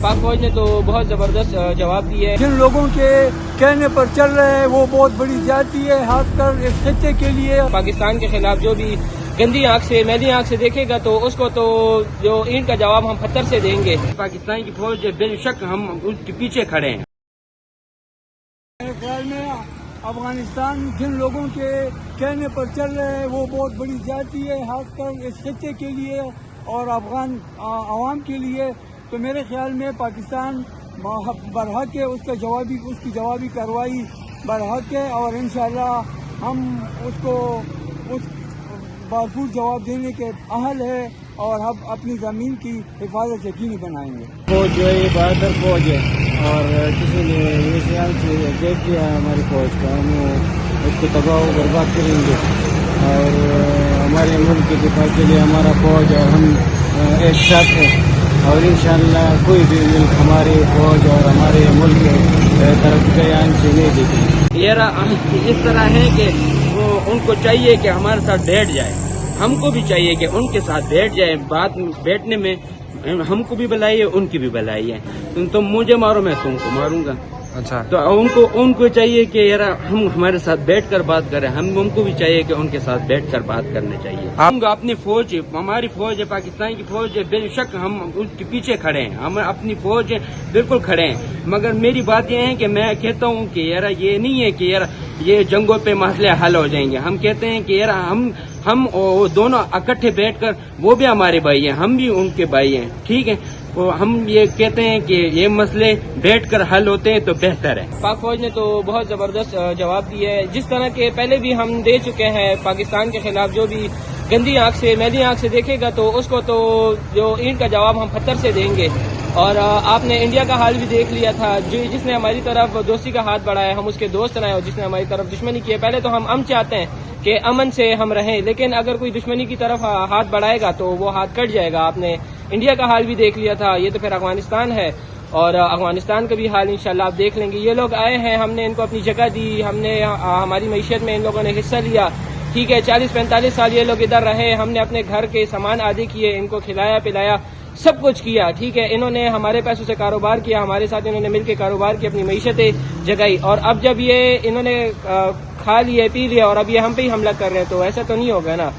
پاک فوج نے تو بہت زبردست جواب دیا ہے. جن لوگوں کے کہنے پر چل رہے ہیں وہ بہت بڑی زیادتی ہے، خاص کر اس خطے کے لیے. پاکستان کے خلاف جو بھی گندی آنکھ سے میلی آنکھ سے دیکھے گا تو اس کو تو جو اینٹ کا جواب ہم پتھر سے دیں گے. پاکستان کی فوج بے شک ہم ان کے پیچھے کھڑے ہیں. میرے خیال میں افغانستان جن لوگوں کے کہنے پر چل رہے ہیں وہ بہت بڑی زیادتی ہے، خاص کر اس خطے کے لیے اور افغان عوام کے لیے. تو میرے خیال میں پاکستان برحق ہے، اس کی جوابی کارروائی برحق ہے، اور انشاءاللہ ہم اس کو بھرپور جواب دینے کے اہل ہے اور ہم اپنی زمین کی حفاظت یقینی بنائیں گے. فوج جو ہے بہادر فوج ہے اور کسی نے یہ خیال سے دیکھ دیا ہماری فوج کا، ہم اس کو تباہ و برباد کریں گے اور ہمارے ملک کے دفاع کے لیے ہمارا فوج اور ہم ایک ساتھ ہیں اور انشاءاللہ کوئی بھی ملک ہمارے فوج اور ہمارے ملک طرف بیان سے نہیں دیکھیں. یہ اس طرح ہے کہ وہ ان کو چاہیے کہ ہمارے ساتھ بیٹھ جائے، ہم کو بھی چاہیے کہ ان کے ساتھ بیٹھ جائے. بات بیٹھنے میں ہم کو بھی بلائیے، ان کی بھی بلائیے. تم مجھے مارو میں تم کو ماروں گا. اچھا، تو ان کو چاہیے کہ یار ہم ہمارے ساتھ بیٹھ کر بات کریں، ان کو بھی چاہیے کہ ان کے ساتھ بیٹھ کر بات کرنا چاہیے. ہم اپنی فوج، ہماری فوج ہے، پاکستان کی فوج ہے، بے شک ہم ان کے پیچھے کھڑے ہیں. ہم اپنی فوج بالکل کھڑے ہیں. مگر میری بات یہ ہے کہ میں کہتا ہوں کہ یار یہ نہیں ہے کہ یار یہ جنگوں پہ مسئلے حل ہو جائیں گے. ہم کہتے ہیں کہ یار ہم دونوں اکٹھے بیٹھ کر، وہ بھی ہمارے بھائی ہیں، ہم بھی ان کے بھائی ہیں، ٹھیک ہے. ہم یہ کہتے ہیں کہ یہ مسئلے بیٹھ کر حل ہوتے ہیں تو بہتر ہے. پاک فوج نے تو بہت زبردست جواب دیا ہے، جس طرح کے پہلے بھی ہم دے چکے ہیں. پاکستان کے خلاف جو بھی گندی آنکھ سے میلی آنکھ سے دیکھے گا تو اس کو تو جو اینٹ کا جواب ہم پتھر سے دیں گے. اور آپ نے انڈیا کا حال بھی دیکھ لیا تھا، جس نے ہماری طرف دوستی کا ہاتھ بڑھایا ہم اس کے دوست رہے، اور جس نے ہماری طرف دشمنی کی ہے. پہلے تو ہم چاہتے ہیں کہ امن سے ہم رہیں، لیکن اگر کوئی دشمنی کی طرف ہاتھ بڑھائے گا تو وہ ہاتھ کٹ جائے گا. آپ نے انڈیا کا حال بھی دیکھ لیا تھا، یہ تو پھر افغانستان ہے، اور افغانستان کا بھی حال انشاءاللہ آپ دیکھ لیں گے. یہ لوگ آئے ہیں، ہم نے ان کو اپنی جگہ دی، ہم نے ہماری معیشت میں ان لوگوں نے حصہ لیا، ٹھیک ہے. 40-45 سال یہ لوگ ادھر رہے، ہم نے اپنے گھر کے سامان آدھے کیے، ان کو کھلایا پلایا، سب کچھ کیا، ٹھیک ہے. انہوں نے ہمارے پیسوں سے کاروبار کیا، ہمارے ساتھ انہوں نے مل کے کاروبار کی، اپنی معیشتیں جگائی. اور اب جب یہ انہوں نے کھا لیے پی لیا اور اب یہ ہم پہ ہی حملہ کر رہے ہیں تو ایسا تو نہیں ہوگا نا.